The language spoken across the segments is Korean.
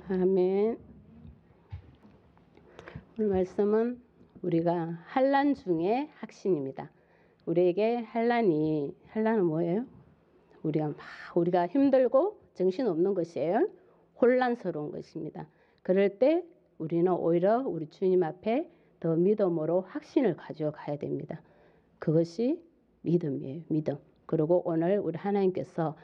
아멘. 오늘 말씀은 우리가 환난 중에 확신입니다. 우리에게 환난은 뭐예요? 우리가 힘들고 정신없는 것이에요. 혼란스러운 것입니다. 그럴 때 우리는 오히려 우리 주님 앞에 더 믿음으로 확신을 가져가야 됩니다. 그것이 믿음이에요. 믿음. 그리고 오늘 우리 하나님께서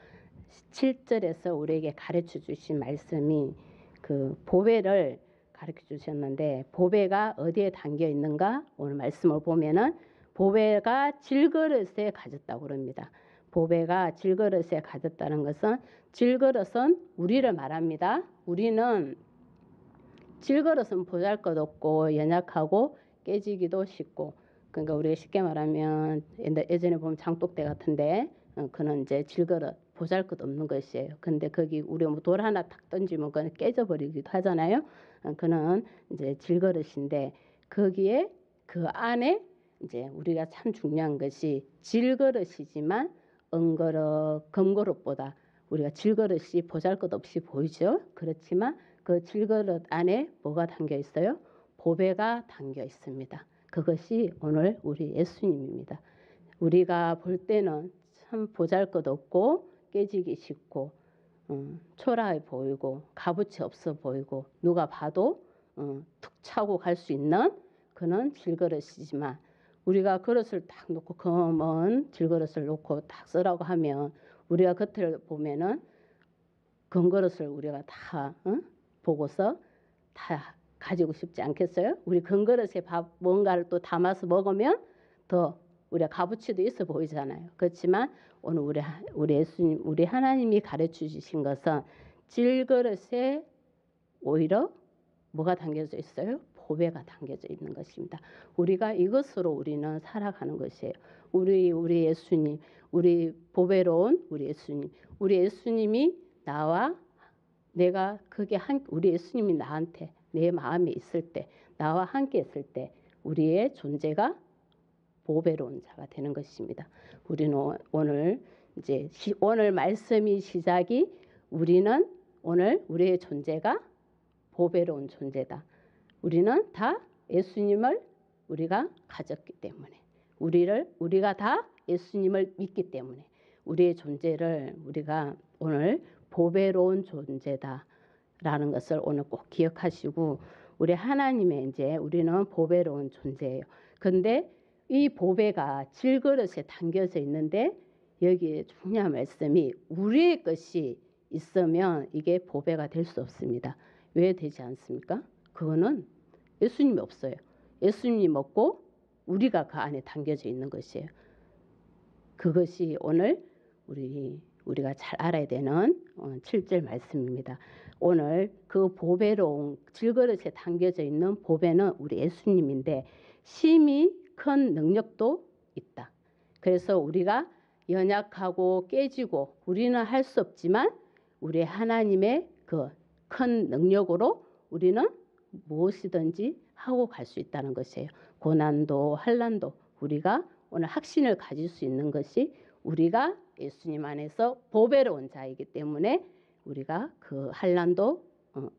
7절에서 우리에게 가르쳐 주신 말씀이 그 보배를 가르쳐 주셨는데, 보배가 어디에 담겨 있는가? 오늘 말씀을 보면은 보배가 질그릇에 가졌다고 그럽니다. 보배가 질그릇에 가졌다는 것은, 질그릇은 우리를 말합니다. 우리는 질그릇은 보잘것없고 연약하고 깨지기도 쉽고, 그러니까 우리가 쉽게 말하면 예전에 보면 장독대 같은데 그는 이제 질그릇 보잘것없는 것이에요. 근데 거기 우리 뭐 돌 하나 탁 던지면 그건 깨져버리기도 하잖아요. 그는 이제 질그릇인데, 거기에 그 안에 이제 우리가 참 중요한 것이 질그릇이지만 은그릇, 금그릇보다 우리가 질그릇이 보잘것없이 보이죠. 그렇지만 그 질그릇 안에 뭐가 담겨 있어요? 보배가 담겨 있습니다. 그것이 오늘 우리 예수님입니다. 우리가 볼 때는 참 보잘것없고 깨지기 쉽고 초라해 보이고 값어치 없어 보이고 누가 봐도 툭 차고 갈 수 있는 그런 질그릇이지만, 우리가 그릇을 딱 놓고 검은 질그릇을 놓고 딱 쓰라고 하면 우리가 겉을 보면은 금그릇을 우리가 다 보고서 다 가지고 싶지 않겠어요? 우리 금그릇에 뭔가를 또 담아서 먹으면 더 우리가 값어치도 있어 보이잖아요. 그렇지만 오늘 우리 예수님, 우리 하나님이 가르쳐 주신 것은 질그릇에 오히려 뭐가 담겨져 있어요? 보배가 담겨져 있는 것입니다. 우리가 이것으로 우리는 살아가는 것이에요. 우리 예수님, 우리 보배로운 우리 예수님, 우리 예수님이 나와 내가 우리 예수님이 나한테 내 마음에 있을 때, 나와 함께 있을 때 우리의 존재가 보배로운 자가 되는 것입니다. 우리는 오늘 말씀이 시작이, 우리는 오늘 우리의 존재가 보배로운 존재다. 우리는 다 예수님을 우리가 가졌기 때문에, 우리가 다 예수님을 믿기 때문에 우리의 존재를 우리가 오늘 보배로운 존재다라는 것을 오늘 꼭 기억하시고, 우리 하나님의 이제 우리는 보배로운 존재예요. 근데 이 보배가 질그릇에 담겨져 있는데, 여기에 중요한 말씀이 우리의 것이 있으면 이게 보배가 될 수 없습니다. 왜 되지 않습니까? 그거는 예수님이 없어요. 예수님이 먹고 우리가 그 안에 담겨져 있는 것이에요. 그것이 오늘 우리가 잘 알아야 되는 7절 말씀입니다. 오늘 그 보배로운 질그릇에 담겨져 있는 보배는 우리 예수님인데 심히 큰 능력도 있다. 그래서 우리가 연약하고 깨지고 우리는 할 수 없지만 우리 하나님의 그 큰 능력으로 우리는 무엇이든지 하고 갈 수 있다는 것이에요. 고난도 환난도 우리가 오늘 확신을 가질 수 있는 것이, 우리가 예수님 안에서 보배로운 자이기 때문에 우리가 그 환난도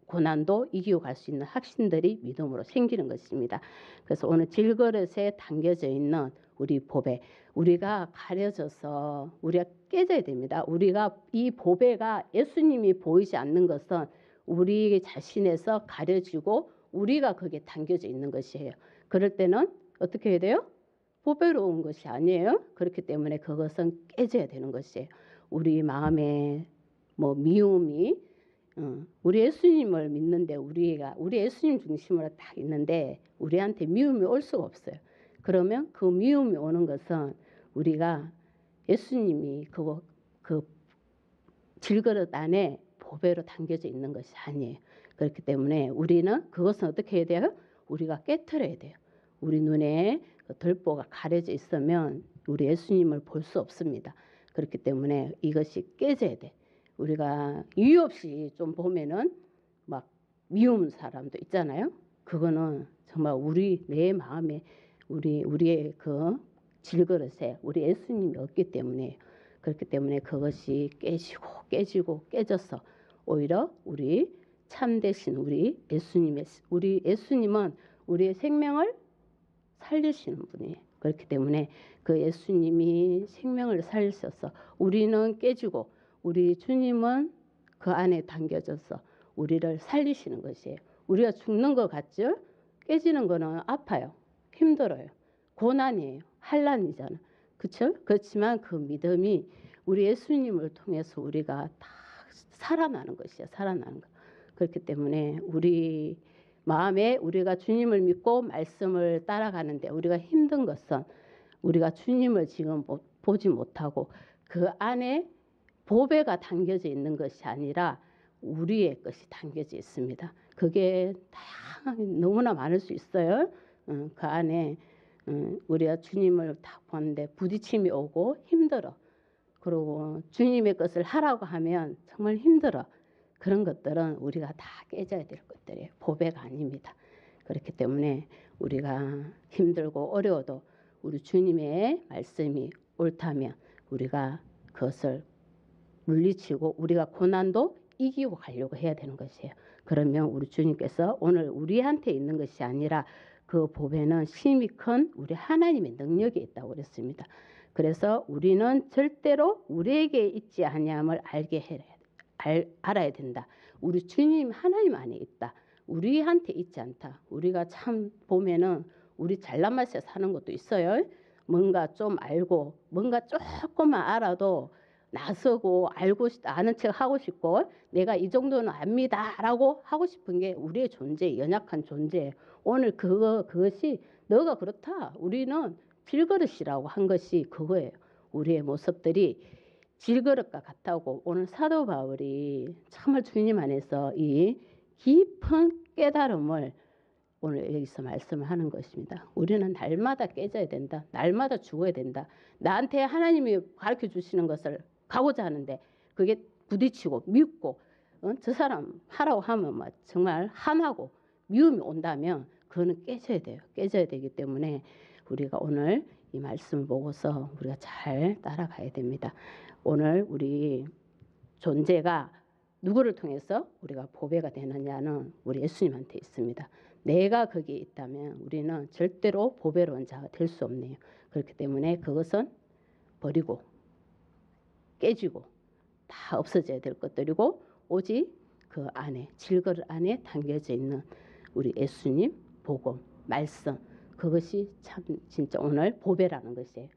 고난도 이기고 갈 수 있는 확신들이 믿음으로 생기는 것입니다. 그래서 오늘 질그릇에 담겨져 있는 우리 보배, 우리가 가려져서 우리가 깨져야 됩니다. 우리가 이 보배가 예수님이 보이지 않는 것은 우리 자신에서 가려지고 우리가 거기에 담겨져 있는 것이에요. 그럴 때는 어떻게 해야 돼요? 보배로운 것이 아니에요. 그렇기 때문에 그것은 깨져야 되는 것이에요. 우리 마음에 미움이, 우리 예수님을 믿는데 우리 예수님 중심으로 딱 있는데 우리한테 미움이 올 수가 없어요. 그러면 그 미움이 오는 것은 우리가 예수님이 그 질그릇 안에 보배로 담겨져 있는 것이 아니에요. 그렇기 때문에 우리는 그것은 어떻게 해야 돼요? 우리가 깨트려야 돼요. 우리 눈에 들보가 가려져 있으면 우리 예수님을 볼 수 없습니다. 그렇기 때문에 이것이 깨져야 돼. 우리가 이유 없이 좀 보면은 막 미운 사람도 있잖아요. 그거는 정말 내 마음에 우리의 그 질그릇에 우리 예수님이 없기 때문에, 그렇기 때문에 그것이 깨져서 오히려 우리 참되신 우리 예수님은 우리의 생명을 살리시는 분이에요. 그렇기 때문에 그 예수님이 생명을 살리셔서 우리는 깨지고 우리 주님은 그 안에 담겨져서 우리를 살리시는 것이에요. 우리가 죽는 것 같죠? 깨지는 거는 아파요. 힘들어요. 고난이에요. 환난이잖아. 그렇죠? 그렇지만 그 믿음이 우리 예수님을 통해서 우리가 다 살아나는 것이야. 살아나는 거. 그렇기 때문에 우리 마음에 우리가 주님을 믿고 말씀을 따라가는데 우리가 힘든 것은 우리가 주님을 지금 보지 못하고 그 안에 보배가 담겨져 있는 것이 아니라 우리의 것이 담겨져 있습니다. 그게 다양하게 너무나 많을 수 있어요. 그 안에 우리가 주님을 딱 보는데 부딪힘이 오고 힘들어. 그리고 주님의 것을 하라고 하면 정말 힘들어. 그런 것들은 우리가 다 깨져야 될 것들이에요. 보배가 아닙니다. 그렇기 때문에 우리가 힘들고 어려워도 우리 주님의 말씀이 옳다면 우리가 그것을 물리치고 우리가 고난도 이기고 가려고 해야 되는 것이에요. 그러면 우리 주님께서 오늘 우리한테 있는 것이 아니라 그 보배는 심히 큰 우리 하나님의 능력이 있다고 그랬습니다. 그래서 우리는 절대로 우리에게 있지 아니함을 알아야 된다. 우리 주님 하나님 안에 있다. 우리한테 있지 않다. 우리가 참 보면은 우리 잘난 맛에 사는 것도 있어요. 뭔가 좀 알고 뭔가 조금만 알아도 나서고 알고 아는 척 하고 싶고 내가 이 정도는 압니다라고 하고 싶은 게 우리의 존재, 연약한 존재. 오늘 그것이 너가 그렇다. 우리는 질그릇이라고 한 것이 그거예요. 우리의 모습들이 질그릇과 같다고 오늘 사도 바울이 정말 주님 안에서 이 깊은 깨달음을 오늘 여기서 말씀을 하는 것입니다. 우리는 날마다 깨져야 된다. 날마다 죽어야 된다. 나한테 하나님이 가르쳐 주시는 것을 가고자 하는데 그게 부딪히고 밉고 저 사람 하라고 하면 막 정말 한하고 미움이 온다면 그거는 깨져야 돼요. 깨져야 되기 때문에 우리가 오늘 이 말씀을 보고서 우리가 잘 따라가야 됩니다. 오늘 우리 존재가 누구를 통해서 우리가 보배가 되느냐는 우리 예수님한테 있습니다. 내가 거기에 있다면 우리는 절대로 보배로운 자가 될 수 없네요. 그렇기 때문에 그것은 버리고 깨지고 다 없어져야 될 것들이고 오직 그 안에 질그릇 안에 담겨져 있는 우리 예수님 복음 말씀 그것이 참 진짜 오늘 보배라는 것이에요.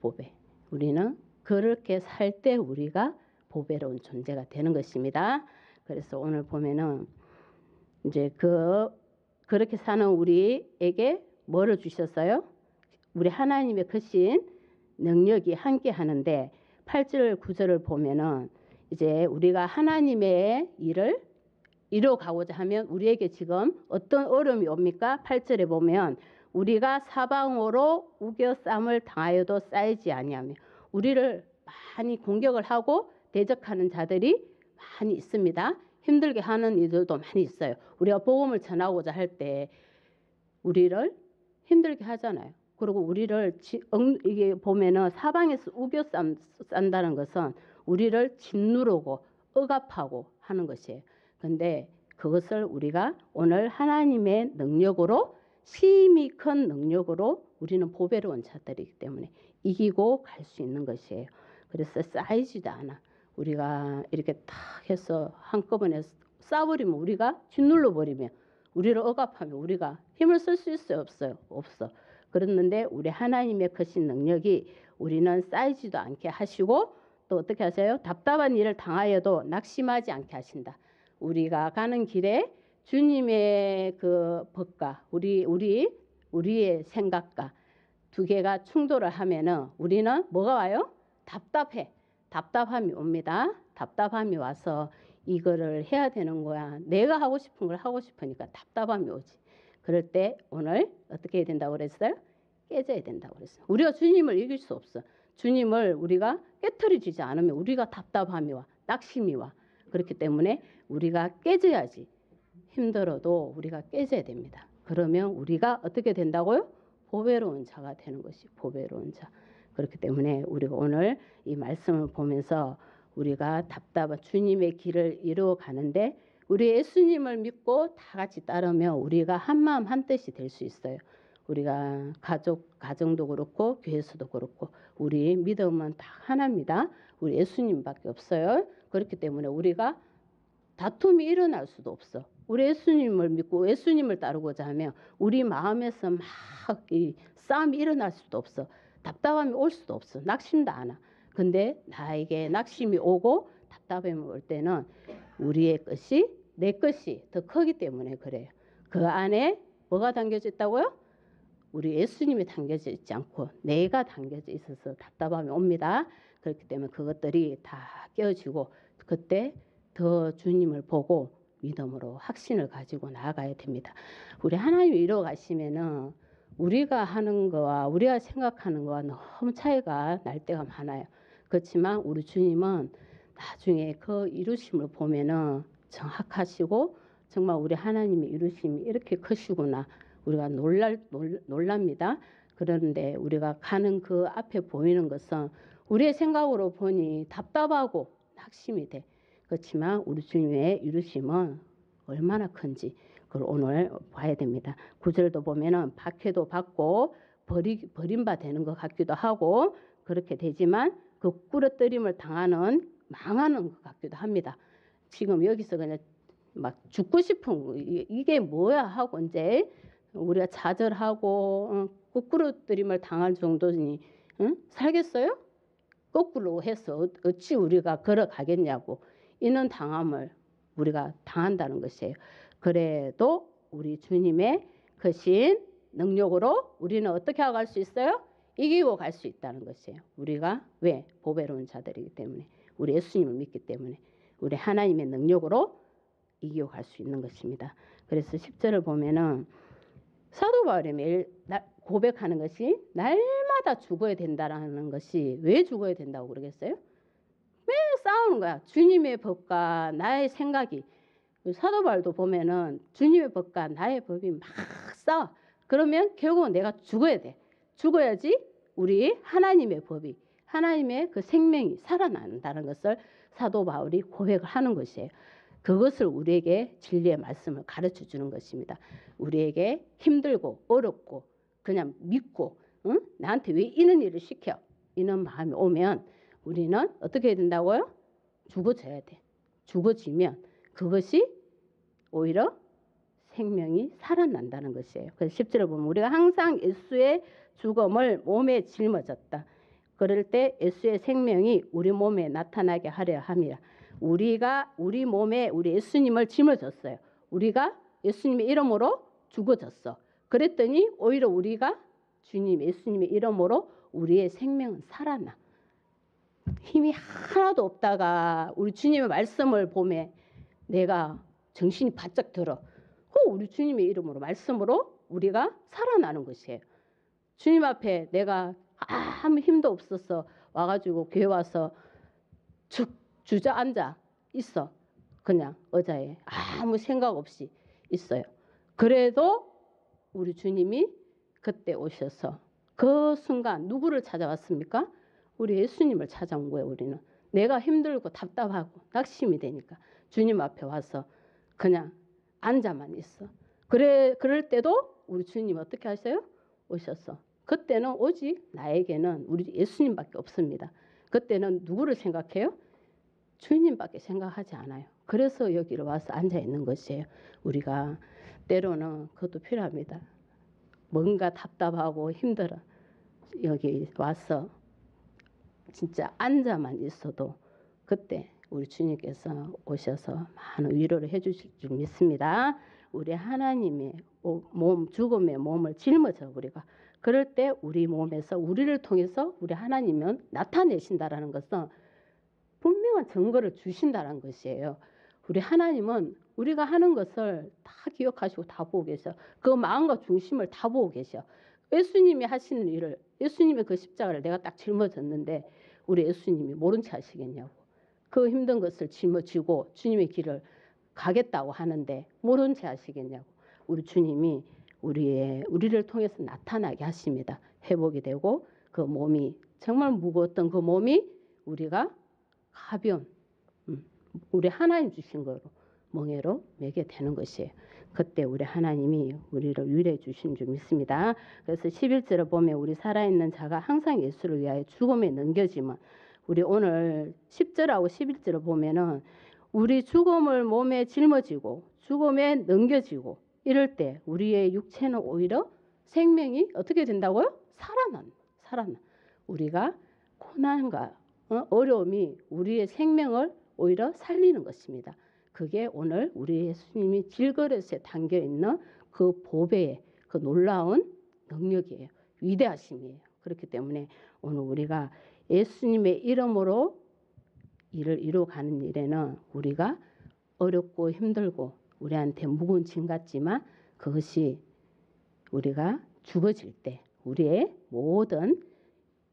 보배. 우리는 그렇게 살 때 우리가 보배로운 존재가 되는 것입니다. 그래서 오늘 보면은 이제 그렇게 사는 우리에게 뭐를 주셨어요? 우리 하나님의 크신 능력이 함께 하는데 8절 9절을 보면은 이제 우리가 하나님의 일을 이뤄가고자 하면 우리에게 지금 어떤 어려움이 옵니까? 8절에 보면 우리가 사방으로 우겨쌈을 당하여도 쌓이지 아니하며 우리를 많이 공격을 하고 대적하는 자들이 많이 있습니다. 힘들게 하는 이들도 많이 있어요. 우리가 복음을 전하고자 할 때 우리를 힘들게 하잖아요. 그리고 우리를 이게 보면은 사방에서 우겨싼다는 것은 우리를 짓누르고 억압하고 하는 것이에요. 근데 그것을 우리가 오늘 하나님의 능력으로 심히 큰 능력으로 우리는 보배로운 자들이기 때문에 이기고 갈 수 있는 것이에요. 그래서 쌓이지도 않아. 우리가 이렇게 탁 해서 한꺼번에 쌓아버리면 우리가 짓눌러 버리면 우리를 억압하면 우리가 힘을 쓸 수 있어요? 없어요? 없어. 그랬는데 우리 하나님의 크신 능력이 우리는 쌓이지도 않게 하시고 또 어떻게 하세요? 답답한 일을 당하여도 낙심하지 않게 하신다. 우리가 가는 길에 주님의 그 법과 우리의 생각과 두 개가 충돌을 하면은 우리는 뭐가 와요? 답답해. 답답함이 옵니다. 답답함이 와서 이거를 해야 되는 거야. 내가 하고 싶은 걸 하고 싶으니까 답답함이 오지. 그럴 때 오늘 어떻게 해야 된다고 그랬어요? 깨져야 된다고 그랬어요. 우리가 주님을 이길 수 없어. 주님을 우리가 깨트려지지 않으면 우리가 답답함이 와. 낙심이 와. 그렇기 때문에 우리가 깨져야지. 힘들어도 우리가 깨져야 됩니다. 그러면 우리가 어떻게 된다고요? 보배로운 자가 되는 것이 보배로운 자. 그렇기 때문에 우리가 오늘 이 말씀을 보면서 우리가 답답한 주님의 길을 이루어 가는데 우리 예수님을 믿고 다 같이 따르면 우리가 한마음 한뜻이 될 수 있어요. 우리가 가정도 그렇고 교회에서도 그렇고 우리 믿음은 다 하나입니다. 우리 예수님밖에 없어요. 그렇기 때문에 우리가 다툼이 일어날 수도 없어. 우리 예수님을 믿고 예수님을 따르고자 하면 우리 마음에서 막 이 싸움이 일어날 수도 없어. 답답함이 올 수도 없어. 낙심도 안 와. 근데 나에게 낙심이 오고 답답함이 올 때는 우리의 것이 내 것이 더 크기 때문에 그래요. 그 안에 뭐가 담겨져 있다고요? 우리 예수님이 담겨져 있지 않고 내가 담겨져 있어서 답답함이 옵니다. 그렇기 때문에 그것들이 다 깨어지고 그때 더 주님을 보고 믿음으로 확신을 가지고 나아가야 됩니다. 우리 하나님이 이루어 가시면은 우리가 하는 거와 우리가 생각하는 거와 너무 차이가 날 때가 많아요. 그렇지만 우리 주님은 나중에 그 이루심을 보면은 정확하시고 정말 우리 하나님의 이루심이 이렇게 크시구나. 우리가 놀랍니다. 그런데 우리가 가는 그 앞에 보이는 것은 우리의 생각으로 보니 답답하고 낙심이 돼. 그렇지만 우리 주님의 이루심은 얼마나 큰지 그걸 오늘 봐야 됩니다. 9절도 보면은 박해도 받고 버림바 되는 것 같기도 하고 그렇게 되지만 그 꾸러뜨림을 당하는 망하는 것 같기도 합니다. 지금 여기서 그냥 막 죽고 싶은 이게 뭐야 하고 이제 우리가 좌절하고 꾸러뜨림을 당할 정도니 살겠어요? 거꾸로 해서 어찌 우리가 걸어가겠냐고 이런 당함을 우리가 당한다는 것이에요. 그래도 우리 주님의 크신 능력으로 우리는 어떻게 하고 갈 수 있어요? 이기고 갈 수 있다는 것이에요. 우리가 왜? 보배로운 자들이기 때문에 우리 예수님을 믿기 때문에 우리 하나님의 능력으로 이기고 갈 수 있는 것입니다. 그래서 10절을 보면은 사도 바울이 매일 고백하는 것이 날마다 죽어야 된다라는 것이 왜 죽어야 된다고 그러겠어요? 매일 싸우는 거야. 주님의 법과 나의 생각이. 사도 바울도 보면은 주님의 법과 나의 법이 막 싸워. 그러면 결국은 내가 죽어야 돼. 죽어야지 우리 하나님의 법이 하나님의 그 생명이 살아난다는 것을 사도 바울이 고백을 하는 것이에요. 그것을 우리에게 진리의 말씀을 가르쳐 주는 것입니다. 우리에게 힘들고 어렵고 그냥 믿고 나한테 왜 이런 일을 시켜? 이런 마음이 오면 우리는 어떻게 해야 된다고요? 죽어져야 돼. 죽어지면 그것이 오히려 생명이 살아난다는 것이에요. 그래서 10절을 보면 우리가 항상 예수의 죽음을 몸에 짊어졌다. 그럴 때 예수의 생명이 우리 몸에 나타나게 하려 함이라. 우리가 우리 몸에 우리 예수님을 짊어졌어요. 우리가 예수님의 이름으로 죽어졌어. 그랬더니 오히려 우리가 주님 예수님의 이름으로 우리의 생명은 살아나. 힘이 하나도 없다가 우리 주님의 말씀을 보면 내가 정신이 바짝 들어. 우리 주님의 이름으로 말씀으로 우리가 살아나는 것이에요. 주님 앞에 내가 아무 힘도 없어서 와가지고 교회 와서 주저앉아 있어. 그냥 의자에 아무 생각 없이 있어요. 그래도 우리 주님이 그때 오셔서 그 순간 누구를 찾아왔습니까? 우리 예수님을 찾아온 거예요. 우리는 내가 힘들고 답답하고 낙심이 되니까 주님 앞에 와서 그냥 앉아만 있어. 그럴 때도 우리 주님 어떻게 하세요? 오셔서 그때는 오직 나에게는 우리 예수님밖에 없습니다. 그때는 누구를 생각해요? 주님밖에 생각하지 않아요. 그래서 여기로 와서 앉아 있는 것이에요. 우리가 때로는 그것도 필요합니다. 뭔가 답답하고 힘들어. 여기 와서 진짜 앉아만 있어도 그때 우리 주님께서 오셔서 많은 위로를 해주실 줄 믿습니다. 우리 하나님의 죽음의 몸을 짊어져 우리가. 그럴 때 우리 몸에서 우리를 통해서 우리 하나님은 나타내신다라는 것은 분명한 증거를 주신다는 것이에요. 우리 하나님은 우리가 하는 것을 다 기억하시고 다 보고 계셔. 그 마음과 중심을 다 보고 계셔. 예수님이 하시는 일을 예수님의 그 십자가를 내가 딱 짊어졌는데 우리 예수님이 모른 채 하시겠냐고. 그 힘든 것을 짊어지고 주님의 길을 가겠다고 하는데 모른 채 하시겠냐고. 우리 주님이 우리를 통해서 나타나게 하십니다. 회복이 되고 그 몸이 정말 무거웠던 그 몸이 우리가 가벼운 우리 하나님 주신 거로 멍에로 매게 되는 것이에요. 그때 우리 하나님이 우리를 위로해 주신 줄 믿습니다. 그래서 11절을 보면 우리 살아있는 자가 항상 예수를 위하여 죽음에 넘겨지면 우리 오늘 10절하고 11절을 보면은 우리 죽음을 몸에 짊어지고 죽음에 넘겨지고 이럴 때 우리의 육체는 오히려 생명이 어떻게 된다고요? 살아나. 우리가 고난과 어려움이 우리의 생명을 오히려 살리는 것입니다. 그게 오늘 우리 예수님이 질그릇에 담겨 있는 그 보배의 그 놀라운 능력이에요. 위대하심이에요. 그렇기 때문에 오늘 우리가 예수님의 이름으로 일을 이루어가는 일에는 우리가 어렵고 힘들고 우리한테 무거운 짐 같지만 그것이 우리가 죽어질 때 우리의 모든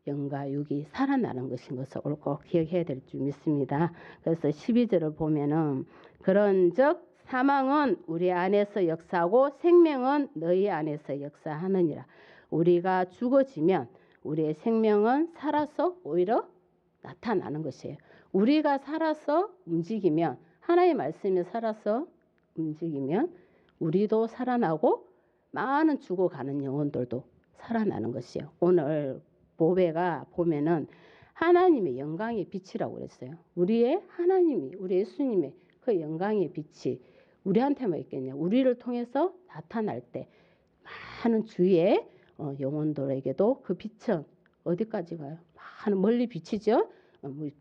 영과 육이 살아나는 것인 것을 꼭 기억해야 될 줄 믿습니다. 그래서 12절을 보면은 그런즉 사망은 우리 안에서 역사하고 생명은 너희 안에서 역사하느니라. 우리가 죽어지면 우리의 생명은 살아서 오히려 나타나는 것이에요. 우리가 살아서 움직이면 하나님의 말씀이 살아서 움직이면 우리도 살아나고 많은 죽어가는 영혼들도 살아나는 것이에요. 오늘 보배가 보면은 하나님의 영광의 빛이라고 그랬어요. 우리의 하나님이 우리 예수님의 그 영광의 빛이 우리한테만 있겠냐. 우리를 통해서 나타날 때 많은 주위의 영혼들에게도 그 빛은 어디까지 가요? 많은 멀리 비치죠.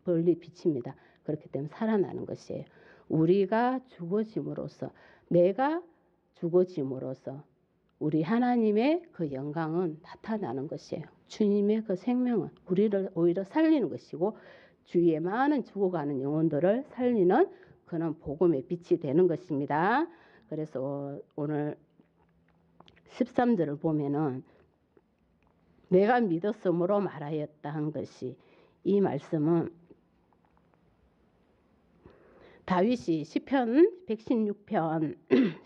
멀리 비칩니다. 그렇기 때문에 살아나는 것이에요. 우리가 죽어짐으로써 내가 죽어짐으로써 우리 하나님의 그 영광은 나타나는 것이에요. 주님의 그 생명은 우리를 오히려 살리는 것이고 주위에 많은 죽어가는 영혼들을 살리는 그런 복음의 빛이 되는 것입니다. 그래서 오늘 13절을 보면은 내가 믿었으므로 말하였다 한 것이 이 말씀은 다윗이 시편 116편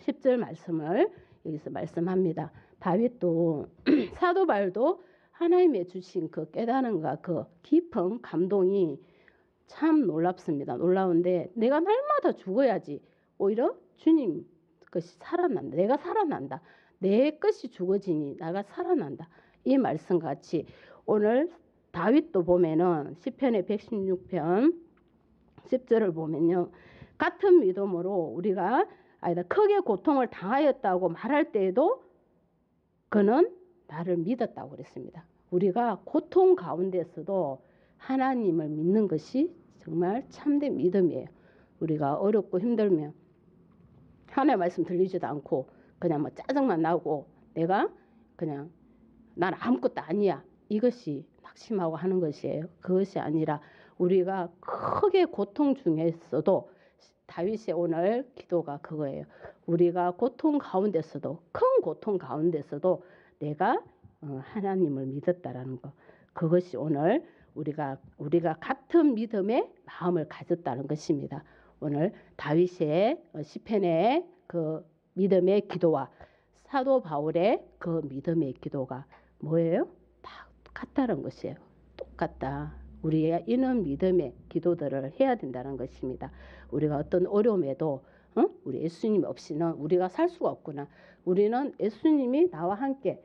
10절 말씀을 여기서 말씀합니다. 다윗도 사도 바울도 하나님의 주신 그 깨달음과 그 깊은 감동이 참 놀랍습니다. 놀라운데 내가 날마다 죽어야지 오히려 주님 것이 살아난다. 내가 살아난다. 내 것이 죽어지니 내가 살아난다. 이 말씀 같이 오늘 다윗도 보면은 시편의 116편 10절을 보면요. 같은 믿음으로 우리가 크게 고통을 당하였다고 말할 때에도 그는 나를 믿었다고 그랬습니다. 우리가 고통 가운데서도 하나님을 믿는 것이 정말 참된 믿음이에요. 우리가 어렵고 힘들면 하나님의 말씀 들리지도 않고 그냥 뭐 짜증만 나고 내가 그냥 난 아무것도 아니야. 이것이 낙심하고 하는 것이에요. 그것이 아니라 우리가 크게 고통 중에서도 다윗의 오늘 기도가 그거예요. 우리가 고통 가운데서도 큰 고통 가운데서도 내가 하나님을 믿었다라는 거. 그것이 오늘 우리가 같은 믿음의 마음을 가졌다는 것입니다. 오늘 다윗의 시편의 그 믿음의 기도와 사도 바울의 그 믿음의 기도가 뭐예요? 다 같다는 것이에요. 똑같다. 우리의 이런 믿음의 기도들을 해야 된다는 것입니다. 우리가 어떤 어려움에도 우리 예수님 없이는 우리가 살 수가 없구나. 우리는 예수님이 나와 함께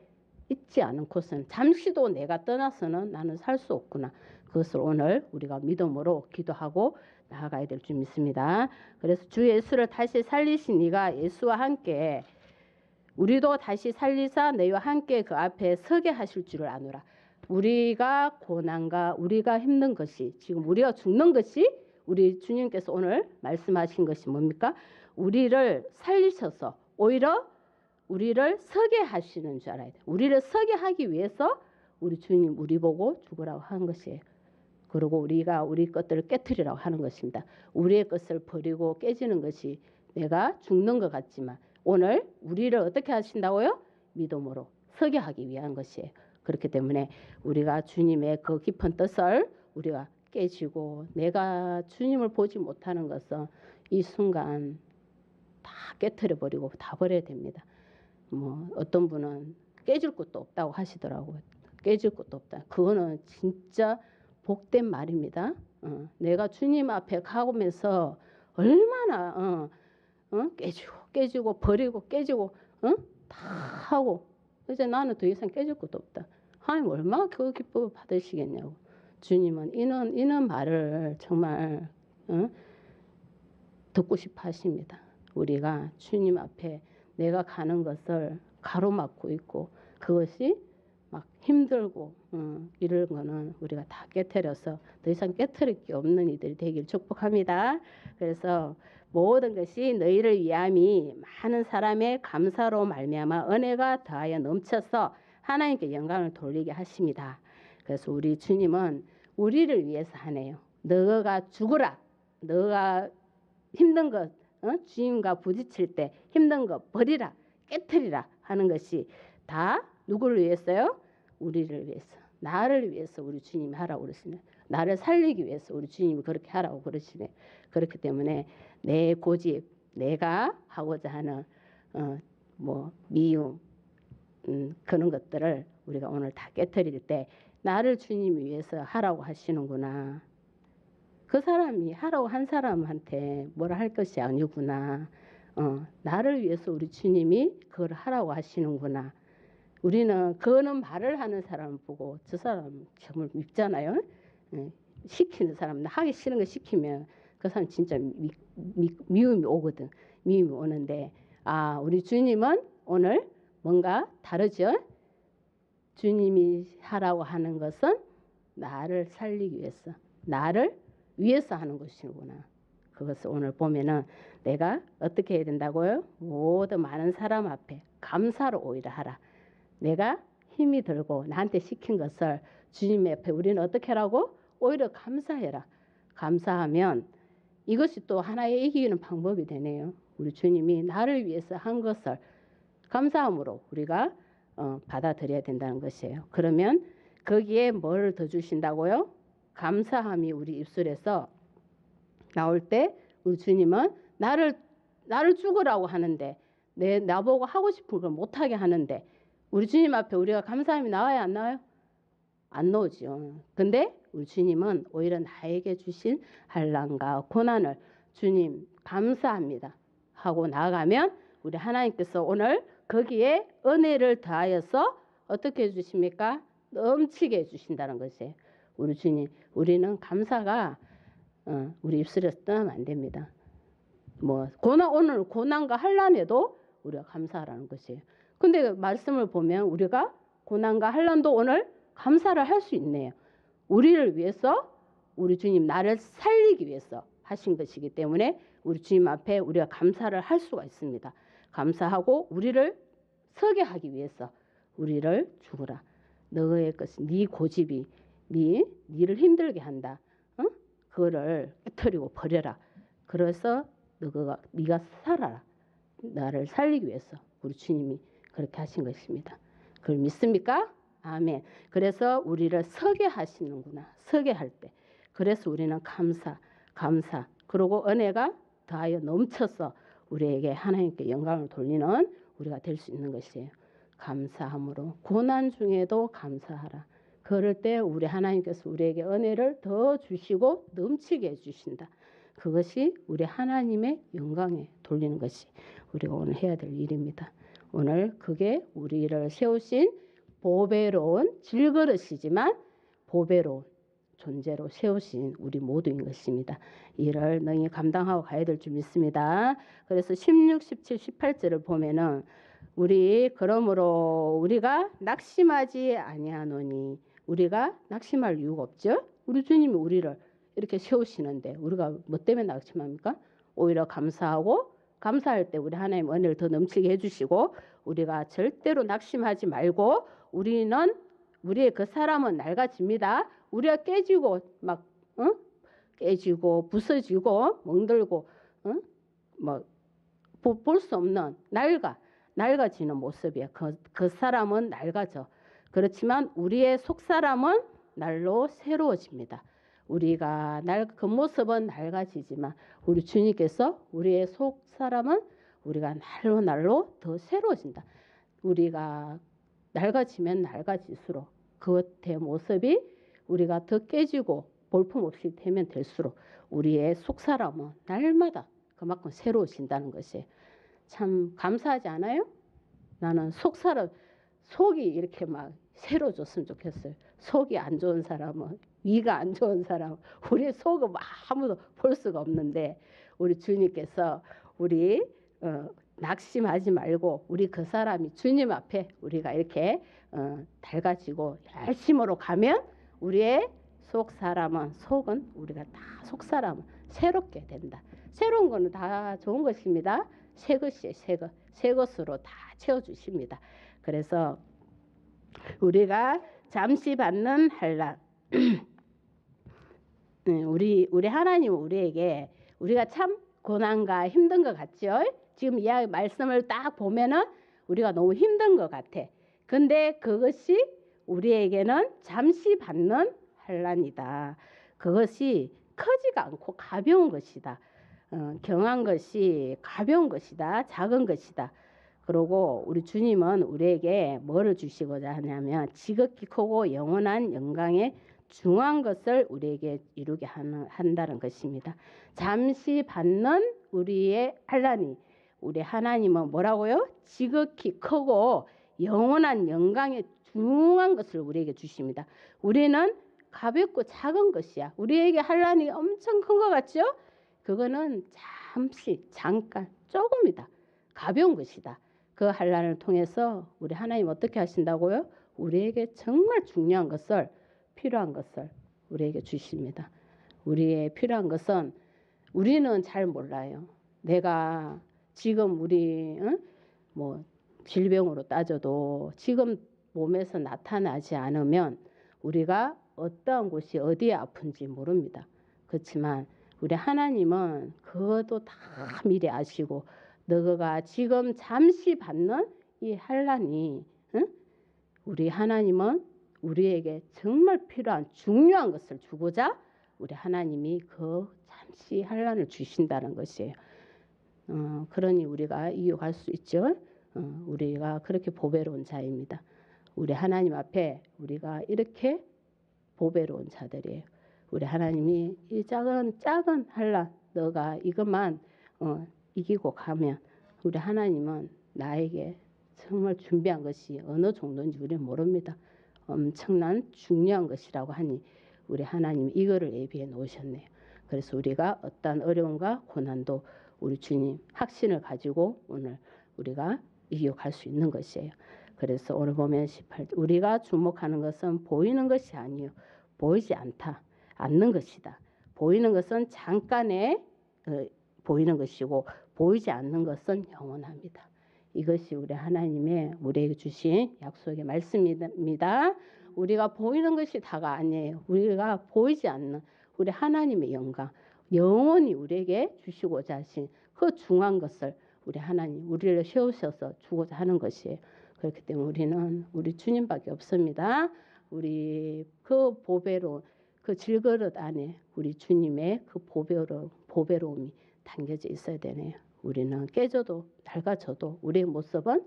있지 않고서는 잠시도 내가 떠나서는 나는 살 수 없구나. 그것을 오늘 우리가 믿음으로 기도하고 나아가야 될 줄 믿습니다. 그래서 주 예수를 다시 살리신 이가 예수와 함께 우리도 다시 살리사 너희와 함께 그 앞에 서게 하실 줄을 아노라. 우리가 고난과 우리가 힘든 것이 지금 우리가 죽는 것이 우리 주님께서 오늘 말씀하신 것이 뭡니까? 우리를 살리셔서 오히려 우리를 서게 하시는 줄 알아야 돼. 우리를 서게 하기 위해서 우리 주님 우리 보고 죽으라고 하는 것이에요. 그리고 우리가 우리 것들을 깨뜨리라고 하는 것입니다. 우리의 것을 버리고 깨지는 것이 내가 죽는 것 같지만 오늘 우리를 어떻게 하신다고요? 믿음으로 서게 하기 위한 것이에요. 그렇기 때문에 우리가 주님의 그 깊은 뜻을 우리가 깨지고 내가 주님을 보지 못하는 것은 이 순간 다 깨뜨려 버리고 다 버려야 됩니다. 뭐 어떤 분은 깨질 것도 없다고 하시더라고요. 깨질 것도 없다. 그거는 진짜 복된 말입니다. 내가 주님 앞에 가면서 얼마나 깨지고 버리고 깨지고 다 하고 이제 나는 더 이상 깨질 것도 없다. 하나님 얼마나 그 기쁨을 받으시겠냐고. 주님은 이런 말을 정말 듣고 싶어 하십니다. 우리가 주님 앞에 내가 가는 것을 가로막고 있고 그것이 막 힘들고 이런 거는 우리가 다 깨트려서 더 이상 깨트릴 게 없는 이들이 되길 축복합니다. 그래서 모든 것이 너희를 위함이 많은 사람의 감사로 말미암아 은혜가 더하여 넘쳐서 하나님께 영광을 돌리게 하십니다. 그래서 우리 주님은 우리를 위해서 하네요. 너가 죽으라. 너가 힘든 것 주님과 부딪힐 때 힘든 것 버리라. 깨트리라 하는 것이 다 누구를 위해서요? 우리를 위해서. 나를 위해서 우리 주님이 하라고 그러시네. 나를 살리기 위해서 우리 주님이 그렇게 하라고 그러시네. 그렇기 때문에 내 고집, 내가 하고자 하는 미움 그런 것들을 우리가 오늘 다 깨트릴 때 나를 주님이 위해서 하라고 하시는구나. 그 사람이 하라고 한 사람한테 뭐라 할 것이 아니구나. 나를 위해서 우리 주님이 그걸 하라고 하시는구나. 우리는 그거는 말을 하는 사람 보고 저 사람 정말 밉잖아요. 시키는 사람 하기 싫은 거 시키면 그 사람 진짜 미움이 오거든. 미움이 오는데 우리 주님은 오늘 뭔가 다르죠. 주님이 하라고 하는 것은 나를 살리기 위해서 나를 위해서 하는 것이구나. 그것을 오늘 보면은 내가 어떻게 해야 된다고요? 모든 많은 사람 앞에 감사로 오히려 하라. 내가 힘이 들고 나한테 시킨 것을 주님 앞에 우리는 어떻게 하라고? 오히려 감사해라. 감사하면 이것이 또 하나의 이기는 방법이 되네요. 우리 주님이 나를 위해서 한 것을 감사함으로 우리가 받아들여야 된다는 것이에요. 그러면 거기에 뭘 더 주신다고요? 감사함이 우리 입술에서 나올 때 우리 주님은 나를 죽으라고 하는데 나보고 하고 싶은 걸 못하게 하는데 우리 주님 앞에 우리가 감사함이 나와요? 안 나와요? 안 나오죠. 근데 우리 주님은 오히려 나에게 주신 한란과 고난을 주님 감사합니다 하고 나아가면 우리 하나님께서 오늘 거기에 은혜를 더하여서 어떻게 해주십니까? 넘치게 해주신다는 것이에요. 우리 주님, 우리는 감사가 우리 입술에서 떠나면 안 됩니다. 오늘 고난과 환난에도 우리가 감사하라는 것이에요. 근데 말씀을 보면 우리가 고난과 환난도 오늘 감사를 할 수 있네요. 우리를 위해서 우리 주님 나를 살리기 위해서 하신 것이기 때문에 우리 주님 앞에 우리가 감사를 할 수가 있습니다. 감사하고 우리를 서게 하기 위해서 우리를 죽으라. 너의 것은 네 고집이 니를 힘들게 한다. 그거를 깨트리고 버려라. 그래서 네가 살아라. 나를 살리기 위해서 우리 주님이 그렇게 하신 것입니다. 그걸 믿습니까? 아멘. 그래서 우리를 서게 하시는구나. 서게 할 때. 그래서 우리는 감사. 그리고 은혜가 더하여 넘쳐서 우리에게 하나님께 영광을 돌리는 우리가 될 수 있는 것이에요. 감사함으로 고난 중에도 감사하라. 그럴 때 우리 하나님께서 우리에게 은혜를 더 주시고 넘치게 해주신다. 그것이 우리 하나님의 영광에 돌리는 것이 우리가 오늘 해야 될 일입니다. 오늘 그게 우리를 세우신 보배로운 질그릇이지만 보배로운 존재로 세우신 우리 모두인 것입니다. 이를 너희 감당하고 가야 될 줄 믿습니다. 그래서 16, 17, 18절을 보면은 그러므로 우리가 낙심하지 아니하노니 우리가 낙심할 이유가 없죠. 우리 주님이 우리를 이렇게 세우시는데 우리가 뭐 때문에 낙심합니까? 오히려 감사하고 감사할 때 우리 하나님 은혜를 더 넘치게 해주시고 우리가 절대로 낙심하지 말고 우리의 그 사람은 낡아집니다. 우리가 깨지고 깨지고 부서지고 멍들고 볼 수 없는 낡아지는 모습이에요. 그 사람은 낡아져. 그렇지만 우리의 속 사람은 날로 새로워집니다. 우리가 겉모습은 낡아지지만 우리 주님께서 우리의 속 사람은 우리가 날로 더 새로워진다. 우리가 낡아지면 낡아질수록 그 겉의 모습이 우리가 더 깨지고 볼품없이 되면 될수록 우리의 속사람은 날마다 그만큼 새로워진다는 것이에요. 참 감사하지 않아요? 나는 속이 이렇게 막 새로워졌으면 좋겠어요. 속이 안 좋은 사람은, 위가 안 좋은 사람은 우리의 속은 아무도 볼 수가 없는데 우리 주님께서 우리 낙심하지 말고 우리 그 사람이 주님 앞에 우리가 이렇게 달가지고 열심으로 가면 우리의 속은 우리가 다 속사람은 새롭게 된다. 새로운 거는 다 좋은 것입니다. 새 것이에요. 새 것으로 다 채워주십니다. 그래서 우리가 잠시 받는 환난 우리 하나님은 우리에게 우리가 참 고난과 힘든 것 같죠? 지금 이야기 말씀을 딱 보면은 우리가 너무 힘든 것 같아. 근데 그것이 우리에게는 잠시 받는 환난이다. 그것이 크지가 않고 가벼운 것이다. 경한 것이 가벼운 것이다. 작은 것이다. 그리고 우리 주님은 우리에게 뭐를 주시고자 하냐면 지극히 크고 영원한 영광의 중한 것을 우리에게 이루게 한다는 것입니다. 잠시 받는 우리의 환난이 우리 하나님은 뭐라고요? 지극히 크고 영원한 영광의 중한 것을 우리에게 주십니다. 우리는 가볍고 작은 것이야. 우리에게 환난이 엄청 큰 것 같죠? 그거는 잠깐 조금이다. 가벼운 것이다. 그 환난을 통해서 우리 하나님 어떻게 하신다고요? 우리에게 정말 중요한 것을 필요한 것을 우리에게 주십니다. 우리의 필요한 것은 우리는 잘 몰라요. 내가 지금 우리 뭐 질병으로 따져도 지금 몸에서 나타나지 않으면 우리가 어떠한 곳이 어디에 아픈지 모릅니다. 그렇지만 우리 하나님은 그것도 다 미리 아시고 너가 지금 잠시 받는 이 환난이 우리 하나님은 우리에게 정말 필요한 중요한 것을 주고자 우리 하나님이 그 잠시 환난을 주신다는 것이에요. 그러니 우리가 이겨갈 수 있죠. 우리가 그렇게 보배로운 자입니다. 우리 하나님 앞에 우리가 이렇게 보배로운 자들이에요. 우리 하나님이 이 작은 환난 너가 이것만 이기고 가면 우리 하나님은 나에게 정말 준비한 것이 어느 정도인지 우리는 모릅니다. 엄청난 중요한 것이라고 하니 우리 하나님이 이거를 예비해 놓으셨네요. 그래서 우리가 어떤 어려움과 고난도 우리 주님 확신을 가지고 오늘 우리가 이겨갈 수 있는 것이에요. 그래서 오늘 보면 18절 우리가 주목하는 것은 보이는 것이 아니요 보이지 않는 것이다. 보이는 것은 잠깐에 보이는 것이고 보이지 않는 것은 영원합니다. 이것이 우리 하나님의 우리에게 주신 약속의 말씀입니다. 우리가 보이는 것이 다가 아니에요. 우리가 보이지 않는 우리 하나님의 영광, 영원히 우리에게 주시고자 하신 그 중한 것을 우리 하나님 우리를 세우셔서 주고자 하는 것이에요. 그렇기 때문에 우리는 우리 주님밖에 없습니다. 우리 그 보배로운 그 질그릇 안에 우리 주님의 그 보배로움이 담겨져 있어야 되네요. 우리는 깨져도 낡아져도 우리의 모습은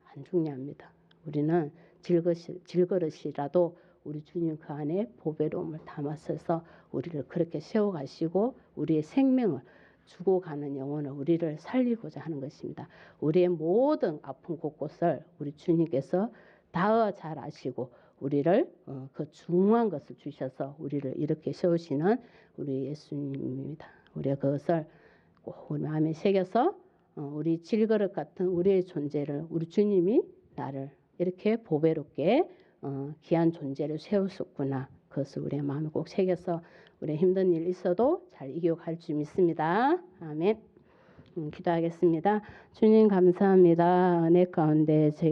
안 중요합니다. 우리는 질그릇이라도 우리 주님 그 안에 보배로움을 담았어서 우리를 그렇게 세워가시고 우리의 생명을 주고 가는 영혼을 우리를 살리고자 하는 것입니다. 우리의 모든 아픈 곳곳을 우리 주님께서 다 잘 아시고 우리를 그 중요한 것을 주셔서 우리를 이렇게 세우시는 우리 예수님입니다. 우리가 그것을 꼭 우리 마음에 새겨서 우리 질그릇 같은 우리의 존재를 우리 주님이 나를 이렇게 보배롭게 귀한 존재를 세우셨구나. 그것을 우리의 마음에 꼭 새겨서 우리 힘든 일 있어도 잘 이겨갈 줄 믿습니다. 아멘. 기도하겠습니다. 주님 감사합니다. 은혜 가운데